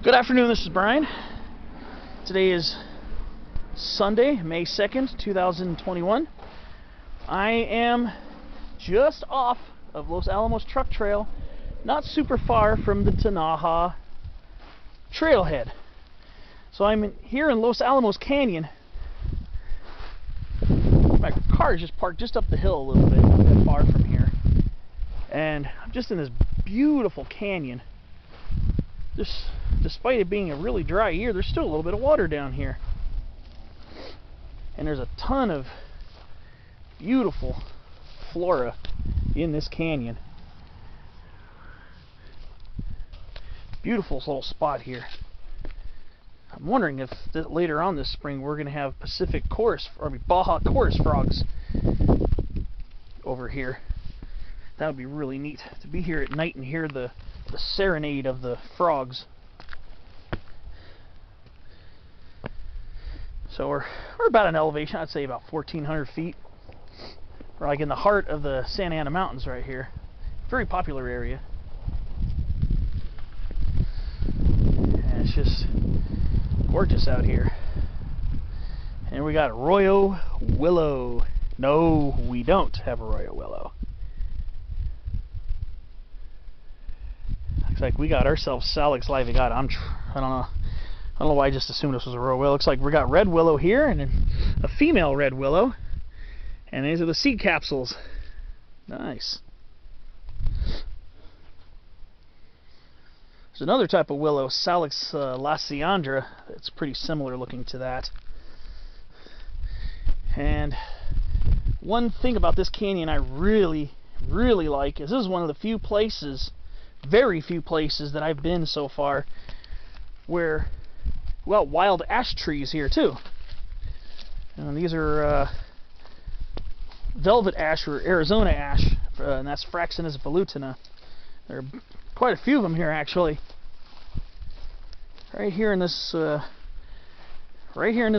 Good afternoon, this is Brian. Today is Sunday, May 2nd, 2021. I am just off of Los Alamos Truck Trail, not super far from the Tenaja Trailhead. So I'm here in Los Alamos Canyon. My car is just parked just up the hill a little bit, not that far from here. And I'm just in this beautiful canyon. Despite it being a really dry year, there's still a little bit of water down here. And there's a ton of beautiful flora in this canyon. Beautiful little spot here. I'm wondering if later on this spring we're going to have Baja chorus frogs over here. That would be really neat to be here at night and hear the serenade of the frogs. So we're about an elevation, I'd say about 1,400 feet. We're like in the heart of the Santa Ana Mountains right here. Very popular area. And it's just gorgeous out here. And we got arroyo willow. No, we don't have arroyo willow. Looks like we got ourselves Salix laevigata. I don't know why I just assumed this was a arroyo willow. Looks like we got red willow here and a female red willow. And these are the seed capsules. Nice. There's another type of willow, Salix lasiandra, that's pretty similar looking to that. And one thing about this canyon I really, really like is this is one of the few places, very few places that I've been so far where, well, wild ash trees here too. And these are velvet ash or Arizona ash, and that's Fraxinus velutina. There are quite a few of them here actually. Right here in this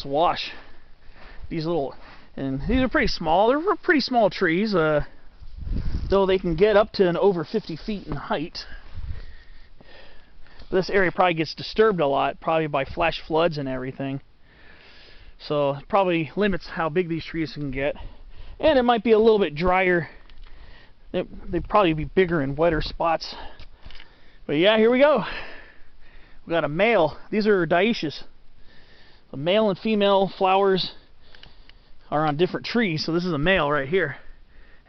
wash. These are pretty small. They're pretty small trees, though they can get up to over 50 feet in height. But this area probably gets disturbed a lot, probably by flash floods and everything. So it probably limits how big these trees can get. And it might be a little bit drier. They'd probably be bigger in wetter spots. But yeah, here we go. We got a male. These are dioecious. The male and female flowers are on different trees. So this is a male right here.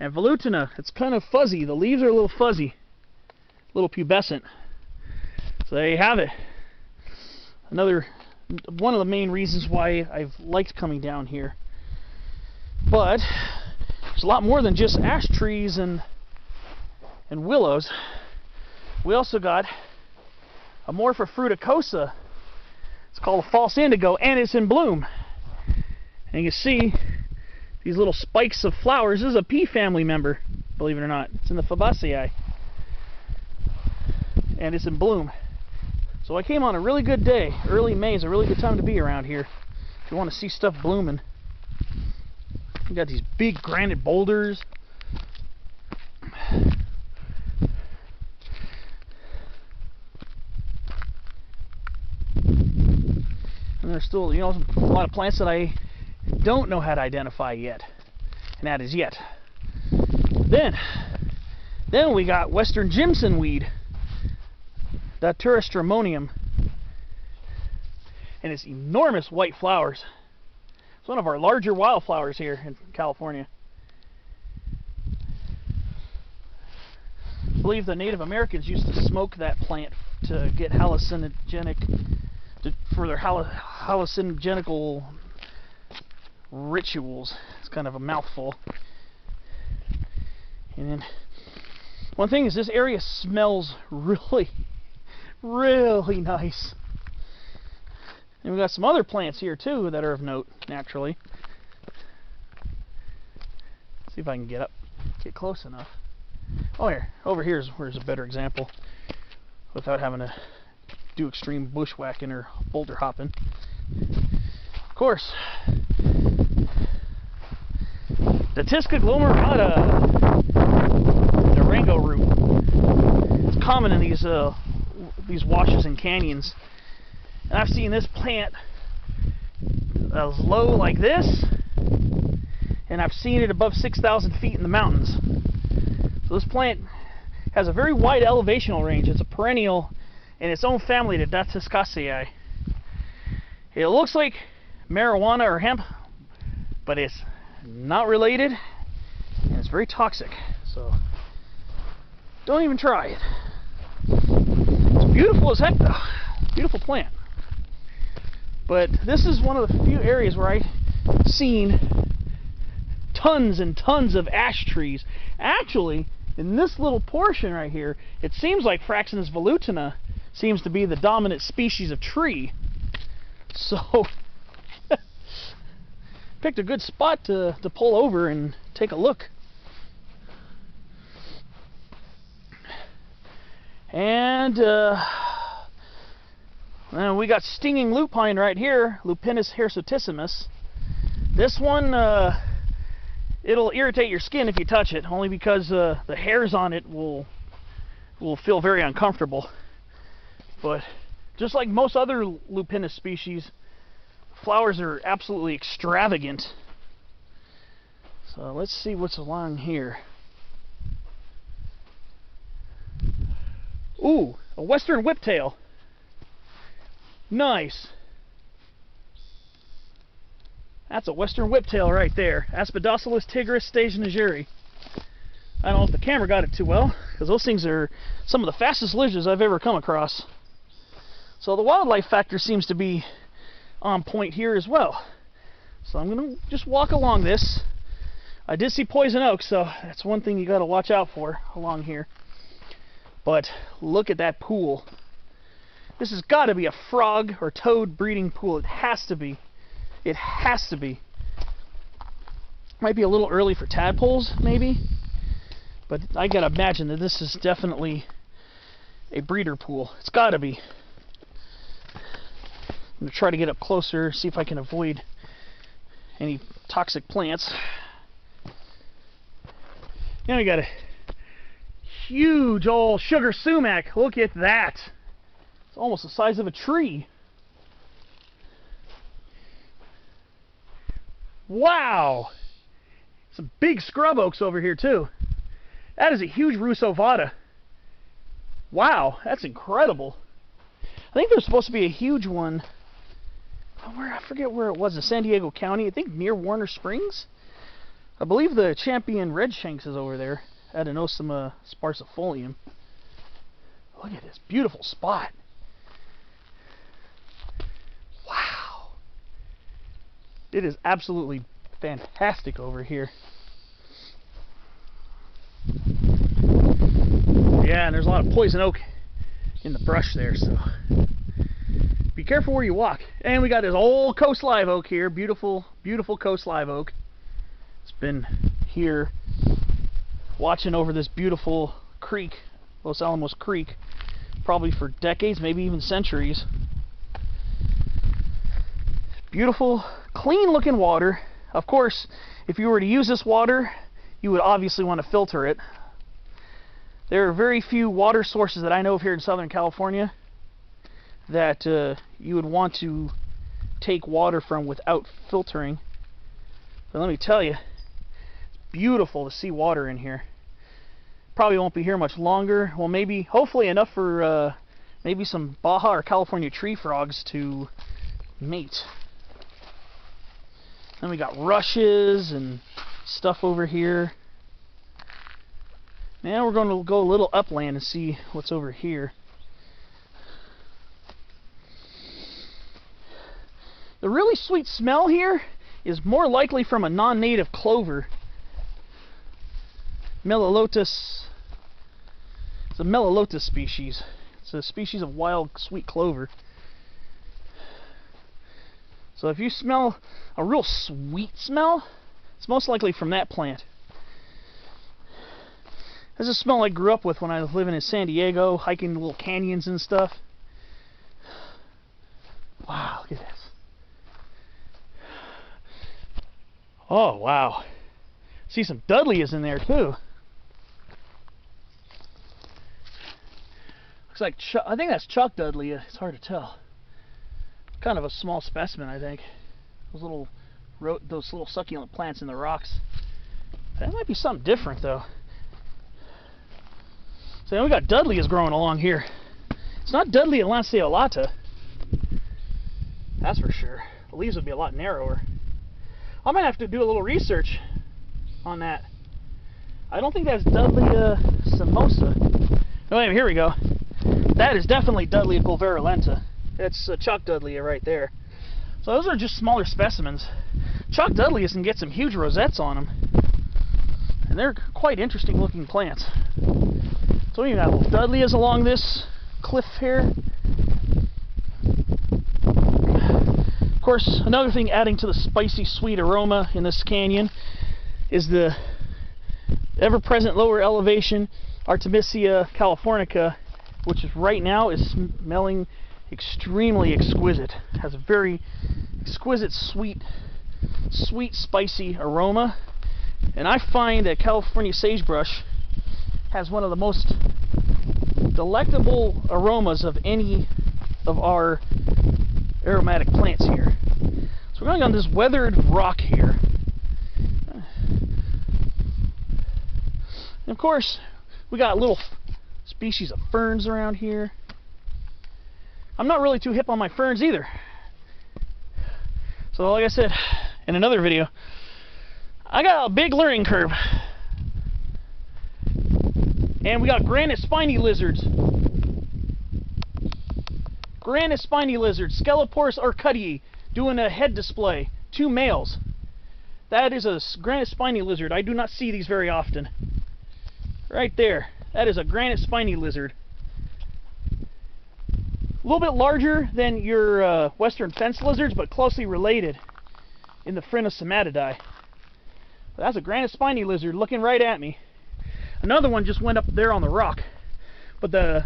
And velutina, it's kind of fuzzy. The leaves are a little fuzzy, a little pubescent. So there you have it. One of the main reasons why I've liked coming down here. But there's a lot more than just ash trees and willows. We also got Amorpha fruticosa. It's called a false indigo, and it's in bloom. And you can see these little spikes of flowers. This is a pea family member, believe it or not. It's in the Fabaceae. And it's in bloom. So I came on a really good day. Early May is a really good time to be around here if you want to see stuff blooming. We got these big granite boulders. And there's still, a lot of plants that I don't know how to identify yet. And that is yet. Then we got Western Jimsonweed Datura stramonium. And its enormous white flowers. It's one of our larger wildflowers here in California. I believe the Native Americans used to smoke that plant to get for their hallucinogenical rituals. It's kind of a mouthful. And then one thing is this area smells really, really nice. And we got some other plants here too that are of note, naturally. See if I can get close enough. Oh, over here is where's a better example, without having to do extreme bushwhacking or boulder hopping. Of course, Datisca glomerata, Durango root. It's common in these these washes and canyons. And I've seen this plant as low like this, and I've seen it above 6,000 feet in the mountains. So this plant has a very wide elevational range. It's a perennial in its own family, the Datuscaceae. It looks like marijuana or hemp, but it's not related, and it's very toxic. So don't even try it. It's beautiful as heck though. Beautiful plant. But this is one of the few areas where I've seen tons and tons of ash trees. Actually, in this little portion right here, it seems like Fraxinus velutina seems to be the dominant species of tree. So, picked a good spot to pull over and take a look. And we got stinging lupine right here, Lupinus hirsutissimus. This one, it'll irritate your skin if you touch it, only because the hairs on it will feel very uncomfortable. But just like most other lupinus species, flowers are absolutely extravagant. So let's see what's along here. Ooh, a Western Whiptail. Nice. That's a Western Whiptail right there. Aspidoscelis tigris stationageri. I don't know if the camera got it too well, because those things are some of the fastest lizards I've ever come across. So the wildlife factor seems to be on point here as well. So I'm going to just walk along this. I did see poison oak, so that's one thing you got to watch out for along here. But look at that pool. This has got to be a frog or toad breeding pool. It has to be. It has to be. Might be a little early for tadpoles, maybe. But I gotta imagine that this is definitely a breeder pool. It's gotta be. I'm gonna try to get up closer, see if I can avoid any toxic plants. Now we got a huge old sugar sumac. Look at that. It's almost the size of a tree. Wow! Some big scrub oaks over here too. That is a huge Rusovata. Wow, that's incredible. I think there's supposed to be a huge one. I forget where it was, in San Diego County. I think near Warner Springs. I believe the champion redshanks is over there. Adenosoma sparcifolium. Look at this beautiful spot. Wow. It is absolutely fantastic over here. Yeah, and there's a lot of poison oak in the brush there, so be careful where you walk. And we got this old coast live oak here. Beautiful, beautiful coast live oak. It's been here watching over this beautiful creek, Los Alamos Creek, probably for decades, maybe even centuries. Beautiful, clean looking water. Of course, if you were to use this water, you would obviously want to filter it. There are very few water sources that I know of here in Southern California that you would want to take water from without filtering. But let me tell you, it's beautiful to see water in here. Probably won't be here much longer. Well, maybe, hopefully enough for maybe some Baja or California tree frogs to mate. Then we got rushes and stuff over here. Now we're going to go a little upland and see what's over here. The really sweet smell here is more likely from a non-native clover. Melolotus. It's a Melolotus species. It's a species of wild sweet clover. So if you smell a real sweet smell, it's most likely from that plant. This is a smell I grew up with when I was living in San Diego, hiking the little canyons and stuff. Wow, look at this. Oh, wow. See some Dudleyas in there, too. Looks like I think that's chalk Dudleya. It's hard to tell. Kind of a small specimen, I think. Those little succulent plants in the rocks. That might be something different, though. So then we got Dudleyas growing along here. It's not Dudleya lanceolata. That's for sure. The leaves would be a lot narrower. I might have to do a little research on that. I don't think that's Dudleya simosa. Oh, wait, here we go. That is definitely Dudleya pulverulenta. That's chalk Dudleya right there. So those are just smaller specimens. Chalk Dudleyas can get some huge rosettes on them. And they're quite interesting looking plants. So we got little Dudleyas along this cliff here. Of course, another thing adding to the spicy sweet aroma in this canyon is the ever-present lower elevation Artemisia californica, which is right now is smelling extremely exquisite. It has a very exquisite sweet spicy aroma, and I find that California sagebrush has one of the most delectable aromas of any of our aromatic plants here. So we're going on this weathered rock here. And of course, we got little species of ferns around here. I'm not really too hip on my ferns either. So like I said in another video, I got a big learning curve. And we got granite spiny lizards. Granite spiny lizard, Sceloporus orcutti, doing a head display. 2 males. That is a granite spiny lizard. I do not see these very often. Right there. That is a granite spiny lizard. A little bit larger than your western fence lizards, but closely related in the Phrynosomatidae. That's a granite spiny lizard looking right at me. Another one just went up there on the rock. But the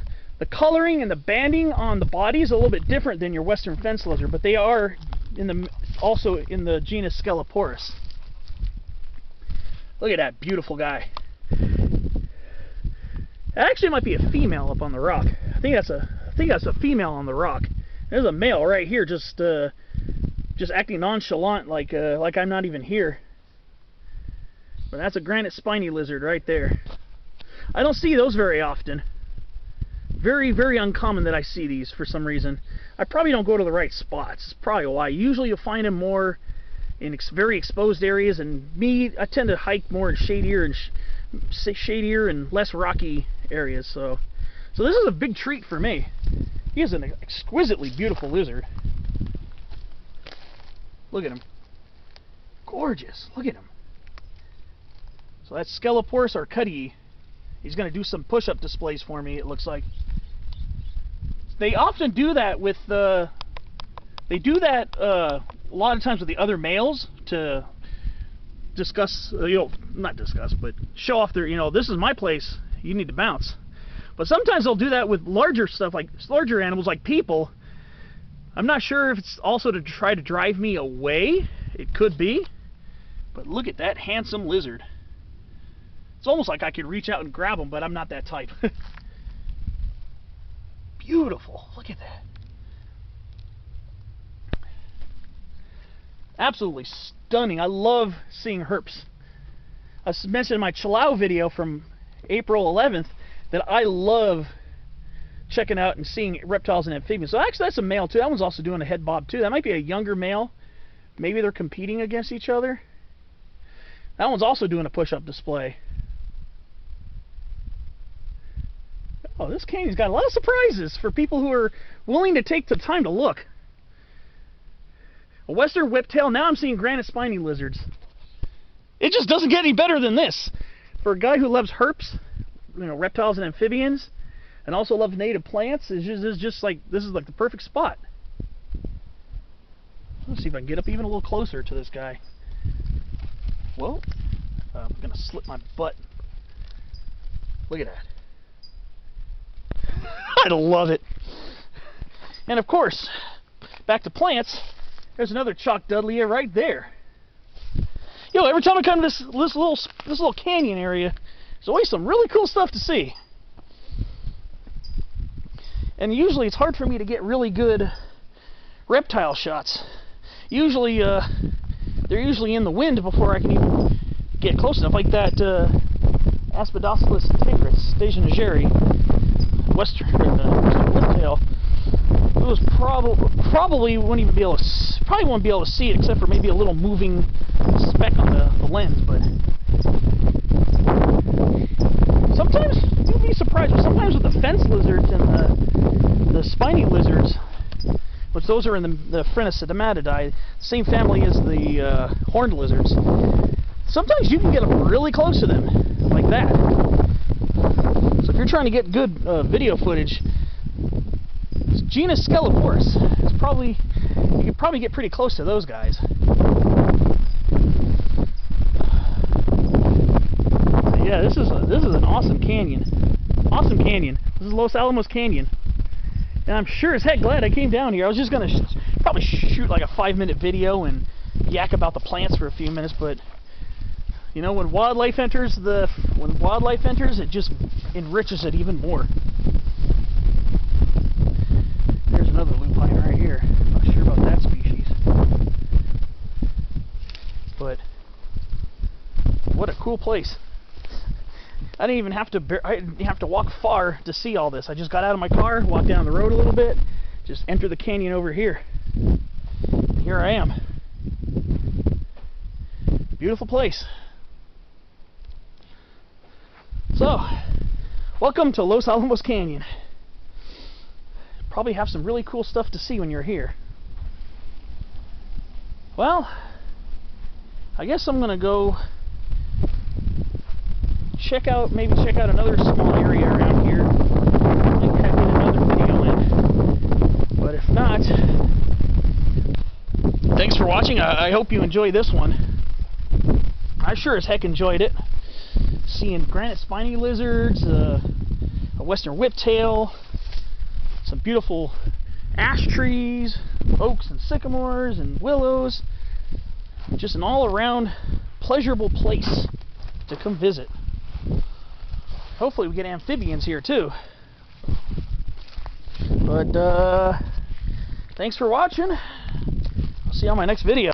coloring and the banding on the body is a little bit different than your western fence lizard, but they are also in the genus Sceloporus. Look at that beautiful guy. That actually might be a female up on the rock. I think that's a female on the rock. There's a male right here, just acting nonchalant, like I'm not even here. But that's a granite spiny lizard right there. I don't see those very often. Very, very uncommon that I see these for some reason. I probably don't go to the right spots. It's probably why. Usually you'll find them more in very exposed areas, and me, I tend to hike more in shadier and less rocky areas. So this is a big treat for me. He is an exquisitely beautiful lizard. Look at him. Gorgeous. Look at him. So that's Sceloporus orcutti. He's going to do some push-up displays for me, it looks like. They often do that with a lot of times with the other males to discuss, not discuss, but show off their, this is my place, you need to bounce. But sometimes they'll do that with larger stuff, like larger animals like people. I'm not sure if it's also to try to drive me away. It could be. But look at that handsome lizard. It's almost like I could reach out and grab him, but I'm not that type. Beautiful. Look at that. Absolutely stunning. I love seeing herps. I mentioned in my Chow video from April 11th that I love checking out and seeing reptiles and amphibians. So actually that's a male too. That one's also doing a head bob too. That might be a younger male. Maybe they're competing against each other. That one's also doing a push-up display. Oh, this canyon's got a lot of surprises for people who are willing to take the time to look. A western whiptail. Now I'm seeing granite spiny lizards. It just doesn't get any better than this. For a guy who loves herps, reptiles and amphibians, and also loves native plants, this is like the perfect spot. Let's see if I can get up even a little closer to this guy. Well, I'm gonna slip my butt. Look at that. I love it. And of course, back to plants, there's another chalk Dudleya right there. Every time I come to this little canyon area, there's always some really cool stuff to see. And usually it's hard for me to get really good reptile shots. Usually they're usually in the wind before I can even get close enough, like that Aspidoscelis tigris, stationary, Western Whiptail. It was probably wouldn't even be able to won't be able to see it except for maybe a little moving speck on the lens. But sometimes you'll be surprised. Sometimes with the fence lizards and the spiny lizards, which those are in the Phrenicettomatidae, the same family as the horned lizards. Sometimes you can get up really close to them, like that. So if you're trying to get good video footage, genus Sceloporus. It's probably, you could probably get pretty close to those guys. But yeah, this is an awesome canyon. Awesome canyon. This is Los Alamos Canyon. And I'm sure as heck glad I came down here. I was just gonna probably shoot like a 5-minute video and yak about the plants for a few minutes, but you know, when wildlife enters, it just enriches it even more. There's another lupine right here. I'm not sure about that species, but what a cool place. I didn't even have to walk far to see all this. I just got out of my car, walked down the road a little bit, just entered the canyon over here. And here I am. Beautiful place. So, welcome to Los Alamos Canyon. Probably have some really cool stuff to see when you're here. Well, I guess I'm gonna go maybe check out another small area around here. Maybe get another video in. But if not, thanks for watching. I hope you enjoy this one. I sure as heck enjoyed it. Seeing granite spiny lizards, a western whiptail, some beautiful ash trees, oaks and sycamores and willows. Just an all-around pleasurable place to come visit. Hopefully we get amphibians here too. But thanks for watching. I'll see you on my next video.